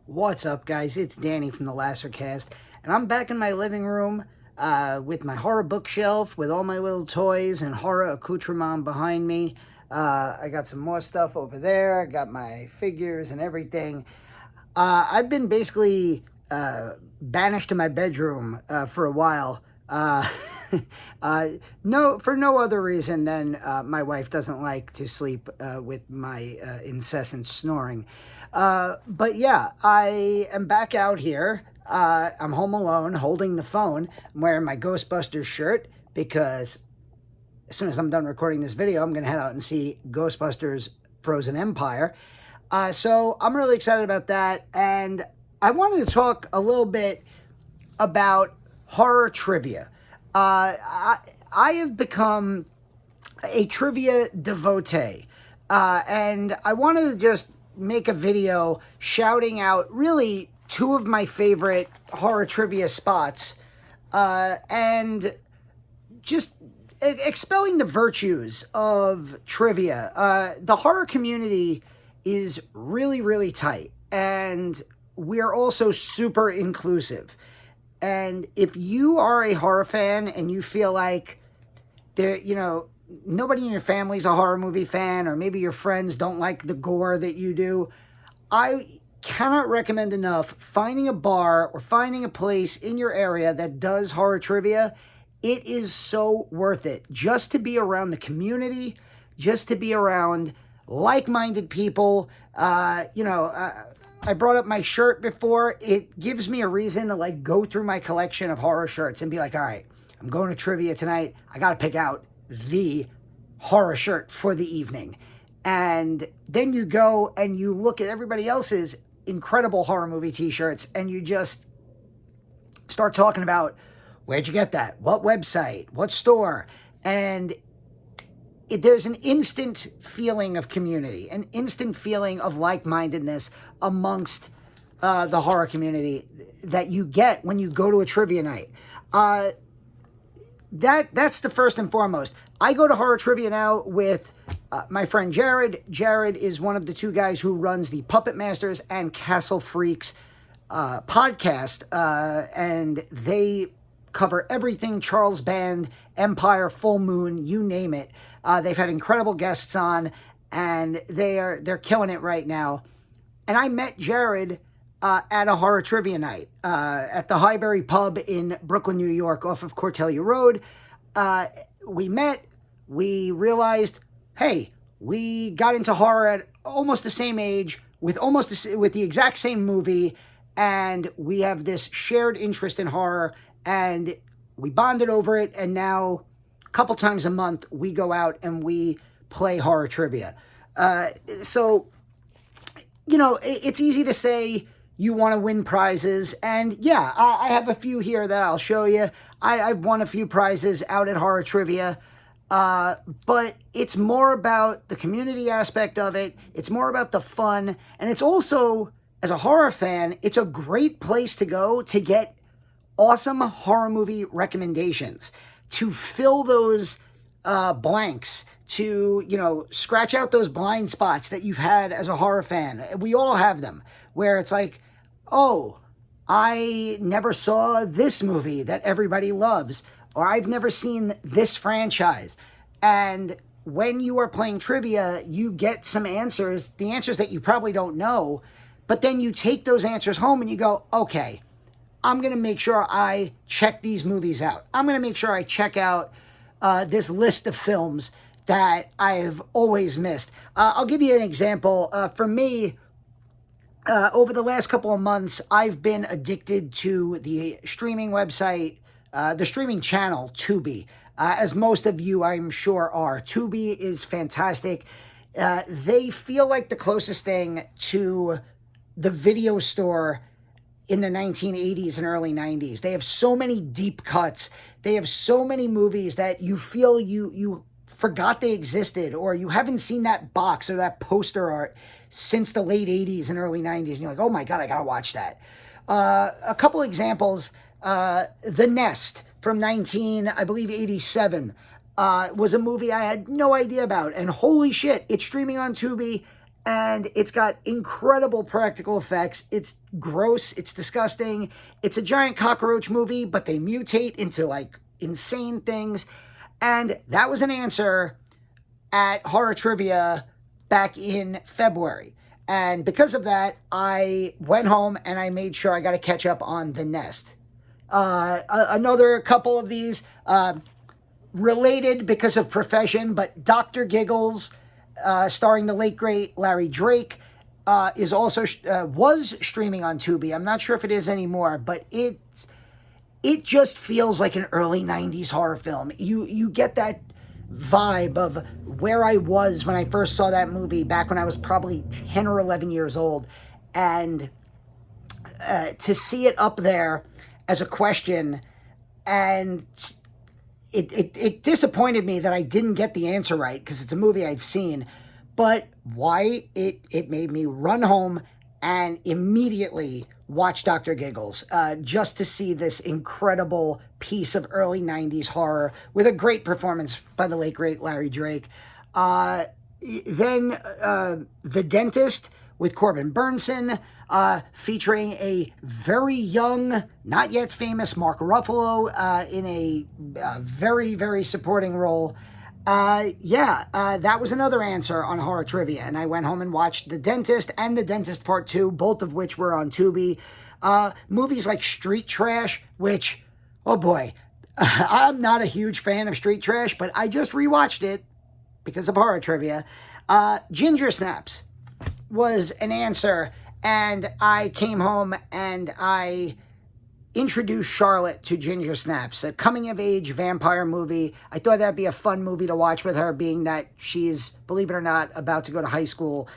What's up, guys? It's Danny from the Lassercast, and I'm back in my living room with my horror bookshelf with all my little toys and horror accoutrement behind me. I got some more stuff over there. I got my figures and everything. I've been basically banished to my bedroom for a while. For no other reason than my wife doesn't like to sleep with my incessant snoring. But yeah, I am back out here. I'm home alone, holding the phone. I'm wearing my Ghostbusters shirt because as soon as I'm done recording this video, I'm going to head out and see Ghostbusters Frozen Empire. So I'm really excited about that. And I wanted to talk a little bit about horror trivia. I have become a trivia devotee. And I wanted to just make a video shouting out really two of my favorite horror trivia spots and just expelling the virtues of trivia. The horror community is really, really tight, and we're also super inclusive. And if you are a horror fan and you feel like nobody in your family's a horror movie fan, or maybe your friends don't like the gore that you do, I cannot recommend enough finding a bar or finding a place in your area that does horror trivia. It is so worth it just to be around the community, just to be around like-minded people. I brought up my shirt before. It gives me a reason to go through my collection of horror shirts and be like, all right, I'm going to trivia tonight. I got to pick out the horror shirt for the evening. And then you go and you look at everybody else's incredible horror movie t-shirts and you just start talking about, where'd you get that? What website? What store? And there's an instant feeling of community, an instant feeling of like-mindedness amongst the horror community that you get when you go to a trivia night. That's the first and foremost. I go to horror trivia now with my friend Jared. Jared is one of the two guys who runs the Puppet Masters and Castle Freaks podcast, and they cover everything Charles Band, Empire, Full Moon, you name it. They've had incredible guests on, and they're killing it right now. And I met Jared at a horror trivia night at the Highbury Pub in Brooklyn, New York, off of Cortellia Road. We met. We realized, hey, we got into horror at almost the same age with the exact same movie, and we have this shared interest in horror, and we bonded over it. And now, a couple times a month, we go out and we play horror trivia. So, it's easy to say you want to win prizes. And yeah, I have a few here that I'll show you. I've won a few prizes out at horror trivia. But it's more about the community aspect of it. It's more about the fun. And it's also, as a horror fan, it's a great place to go to get awesome horror movie recommendations, to fill those blanks, to, scratch out those blind spots that you've had as a horror fan. We all have them, where it's like, oh, I never saw this movie that everybody loves, or I've never seen this franchise. And when you are playing trivia, you get some answers, the answers that you probably don't know, but then you take those answers home and you go, okay, I'm going to make sure I check these movies out. I'm going to make sure I check out this list of films that I've always missed. I'll give you an example. For me, over the last couple of months, I've been addicted to the streaming website, the streaming channel, Tubi. As most of you, I'm sure, are. Tubi is fantastic. They feel like the closest thing to the video store in the 1980s and early 90s. They have so many deep cuts. They have so many movies that you feel you forgot they existed, or you haven't seen that box or that poster art since the late 80s and early 90s. And you're like, oh my God, I gotta watch that. A couple examples. The Nest from 1987 was a movie I had no idea about. And holy shit, it's streaming on Tubi. and it's got incredible practical effects. It's gross. It's disgusting. It's a giant cockroach movie, but they mutate into like insane things. And that was an answer at Horror Trivia back in February. And because of that, I went home and I made sure I got to catch up on The Nest. Another couple of these related because of profession, but Dr. Giggles, starring the late great Larry Drake, is also was streaming on Tubi. I'm not sure if it is anymore, but it just feels like an early 90s horror film. You get that vibe of where I was when I first saw that movie back when I was probably 10 or 11 years old. And to see it up there as a question, and it disappointed me that I didn't get the answer right, because it's a movie I've seen. But why it made me run home and immediately watch Dr. Giggles, just to see this incredible piece of early 90s horror with a great performance by the late great Larry Drake. Then The Dentist with Corbin Burnson, featuring a very young, not yet famous Mark Ruffalo in a very, very supporting role. That was another answer on Horror Trivia, and I went home and watched The Dentist and The Dentist Part 2, both of which were on Tubi. Movies like Street Trash, which, oh boy, I'm not a huge fan of Street Trash, but I just rewatched it because of Horror Trivia. Ginger Snaps was an answer, and I came home and I introduced Charlotte to Ginger Snaps, a coming-of-age vampire movie. I thought that'd be a fun movie to watch with her, being that she's, believe it or not, about to go to high school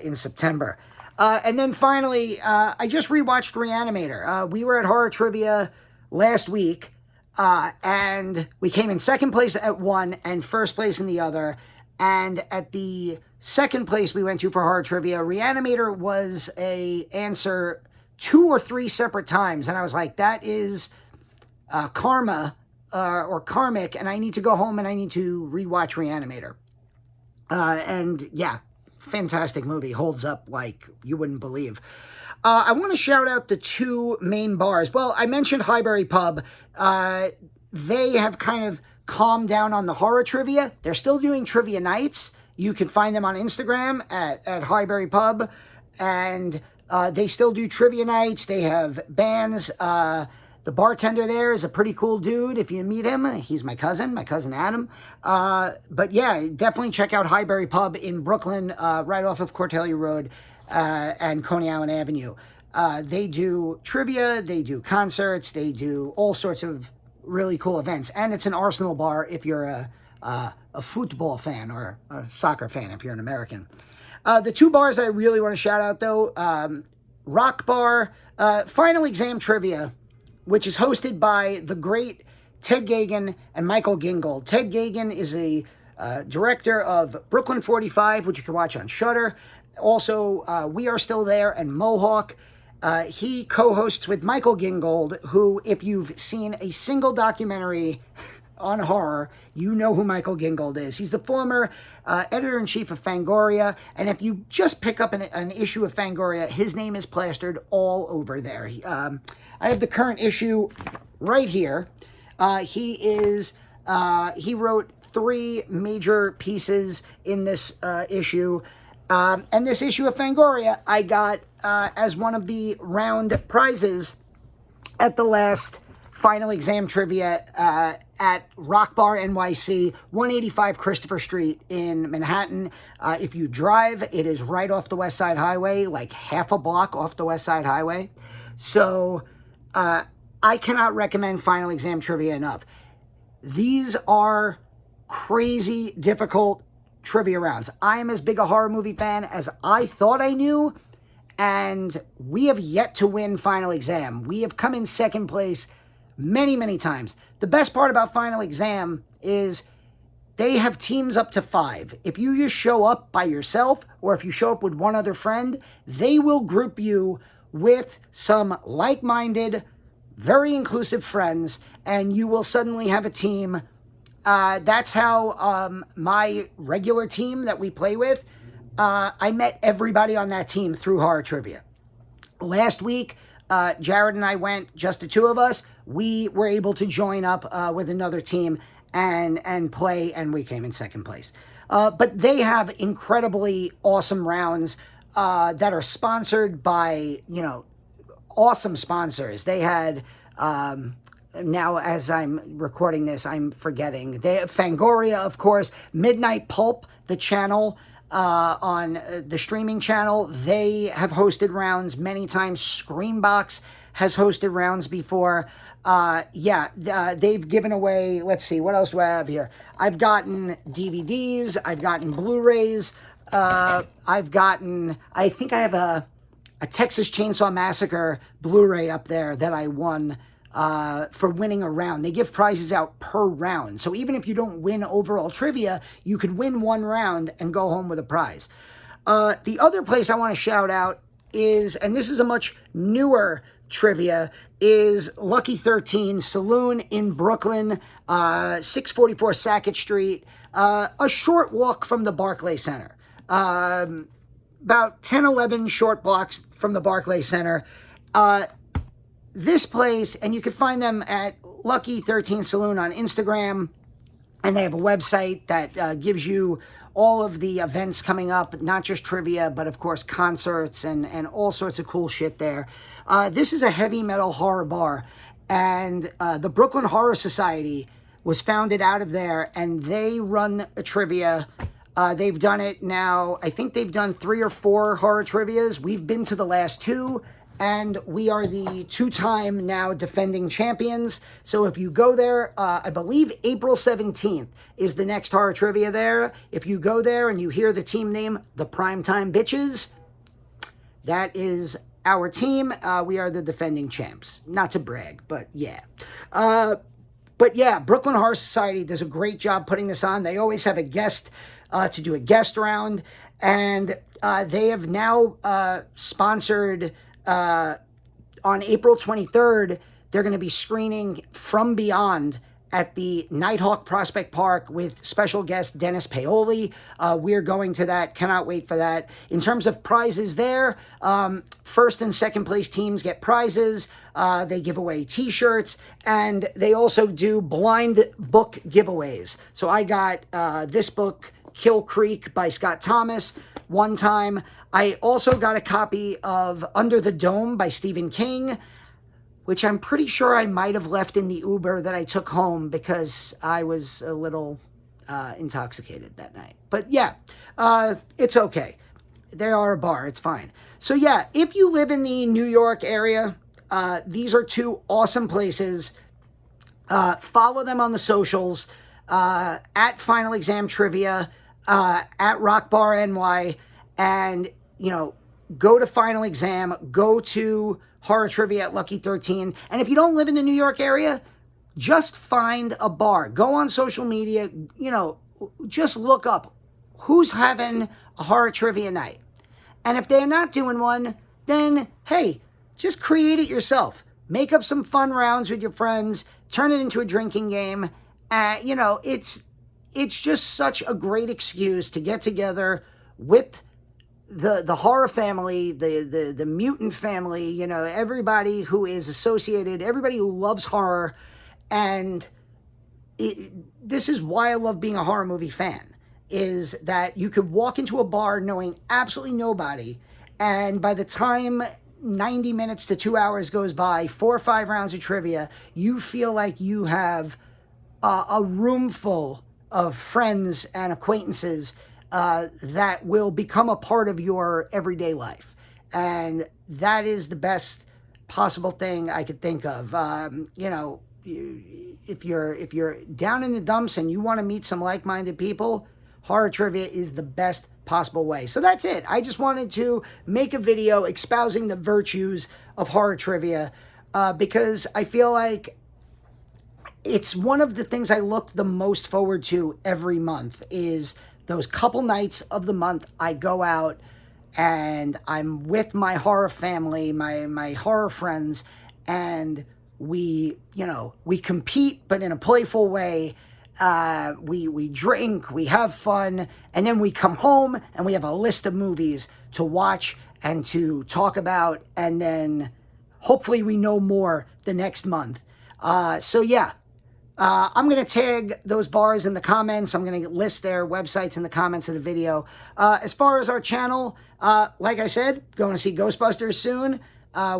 in September. And then finally, I just rewatched Reanimator. We were at Horror Trivia last week, and we came in second place at one and first place in the other. And at the second place we went to for Horror Trivia, Reanimator was a answer 2 or 3 separate times, and I was like, that is karma or karmic, and I need to go home and I need to rewatch Reanimator. And yeah, fantastic movie, holds up like you wouldn't believe. I want to shout out the 2 main bars. Well, I mentioned Highbury Pub. They have kind of calmed down on the Horror Trivia. They're still doing trivia nights. You can find them on Instagram at Highbury Pub, and they still do trivia nights. They have bands. The bartender there is a pretty cool dude. If you meet him, he's my cousin Adam. But yeah, definitely check out Highbury Pub in Brooklyn, right off of Cortellia Road and Coney Island Avenue. They do trivia, they do concerts, they do all sorts of really cool events. And it's an Arsenal bar if you're a football fan, or a soccer fan if you're an American. The 2 bars I really want to shout out, though, Rock Bar, Final Exam Trivia, which is hosted by the great Ted Gagan and Michael Gingold. Ted Gagan is a director of Brooklyn 45, which you can watch on Shudder. Also, We Are Still There and Mohawk. He co-hosts with Michael Gingold, who, if you've seen a single documentary on horror, you know who Michael Gingold is. He's the former editor-in-chief of Fangoria, and if you just pick up an issue of Fangoria, his name is plastered all over there. I have the current issue right here. He wrote 3 major pieces in this issue, and this issue of Fangoria I got as one of the round prizes at the last Final Exam Trivia at Rock Bar NYC, 185 Christopher Street in Manhattan. If you drive, it is right off the West Side Highway, like half a block off the West Side Highway. So I cannot recommend Final Exam Trivia enough. These are crazy difficult trivia rounds. I am as big a horror movie fan as I thought I knew, and we have yet to win Final Exam. We have come in second place many, many times. The best part about Final Exam is they have teams up to 5. If you just show up by yourself, or if you show up with one other friend, they will group you with some like-minded, very inclusive friends, and you will suddenly have a team. That's how my regular team that we play with, I met everybody on that team through horror trivia. Last week, Jared and I went, just the two of us. We were able to join up with another team and play, and we came in second place. But they have incredibly awesome rounds that are sponsored by, awesome sponsors. They had, now as I'm recording this, I'm forgetting. They have Fangoria, of course, Midnight Pulp, the channel, on the streaming channel. They have hosted rounds many times. Screambox has hosted rounds before. They've given away, let's see, what else do I have here? I've gotten DVDs, I've gotten Blu-rays, I think I have a Texas Chainsaw Massacre Blu-ray up there that I won for winning a round. They give prizes out per round. So even if you don't win overall trivia, you could win one round and go home with a prize. The other place I want to shout out is, and this is a much newer trivia, is Lucky 13 Saloon in Brooklyn, 644 Sackett Street, a short walk from the Barclay Center. About 10, 11 short blocks from the Barclay Center. This place, and you can find them at Lucky 13 Saloon on Instagram, and they have a website that gives you all of the events coming up, not just trivia, but of course concerts and all sorts of cool shit there. This is a heavy metal horror bar, and the Brooklyn Horror Society was founded out of there, and they run a trivia. They've done it now, I think they've done 3 or 4 horror trivias. We've been to the last 2, and we are the 2-time now defending champions. So if you go there, I believe April 17th is the next horror trivia there. If you go there and you hear the team name, the Primetime Bitches, that is our team. We are the defending champs. Not to brag, but yeah. Brooklyn Horror Society does a great job putting this on. They always have a guest to do a guest round, and they have now sponsored, on April 23rd, they're going to be screening From Beyond at the Nighthawk Prospect Park with special guest Dennis Paoli. We're going to that. Cannot wait for that. In terms of prizes there, first and second place teams get prizes. They give away t-shirts, and they also do blind book giveaways. So I got this book, Kill Creek by Scott Thomas, one time. I also got a copy of Under the Dome by Stephen King, which I'm pretty sure I might have left in the Uber that I took home because I was a little intoxicated that night. But yeah, it's okay. They are a bar. It's fine. So yeah, if you live in the New York area, these are 2 awesome places. Follow them on the socials, at Final Exam Trivia, at Rock Bar NY, and, go to Final Exam, go to Horror Trivia at Lucky 13. And if you don't live in the New York area, just find a bar. Go on social media, just look up who's having a horror trivia night. And if they're not doing one, then, hey, just create it yourself. Make up some fun rounds with your friends. Turn it into a drinking game. It's just such a great excuse to get together with the horror family, the mutant family, everybody who is associated, everybody who loves horror. And this is why I love being a horror movie fan, is that you could walk into a bar knowing absolutely nobody, and by the time 90 minutes to 2 hours goes by, 4 or 5 rounds of trivia, you feel like you have a room full of friends and acquaintances that will become a part of your everyday life. And that is the best possible thing I could think of. If you're down in the dumps and you want to meet some like-minded people, horror trivia is the best possible way. So that's it. I just wanted to make a video espousing the virtues of horror trivia because I feel like it's one of the things I look the most forward to every month, is those couple nights of the month I go out and I'm with my horror family, my horror friends, and we compete, but in a playful way. we drink, we have fun, and then we come home and we have a list of movies to watch and to talk about, and then hopefully we know more the next month. So yeah, I'm going to tag those bars in the comments. I'm going to list their websites in the comments of the video. As far as our channel, like I said, going to see Ghostbusters soon.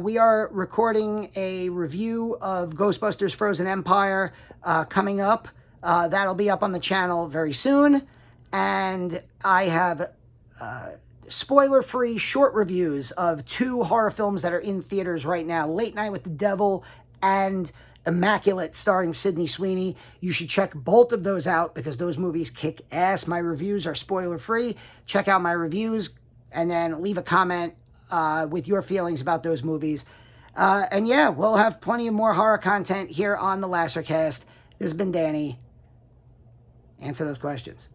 We are recording a review of Ghostbusters Frozen Empire coming up. That'll be up on the channel very soon. And I have spoiler-free short reviews of 2 horror films that are in theaters right now. Late Night with the Devil and Immaculate, starring Sydney Sweeney. You should check both of those out because those movies kick ass. My reviews are spoiler-free. Check out my reviews and then leave a comment with your feelings about those movies. And yeah, we'll have plenty of more horror content here on the Lassercast. This has been Danny. Answer those questions.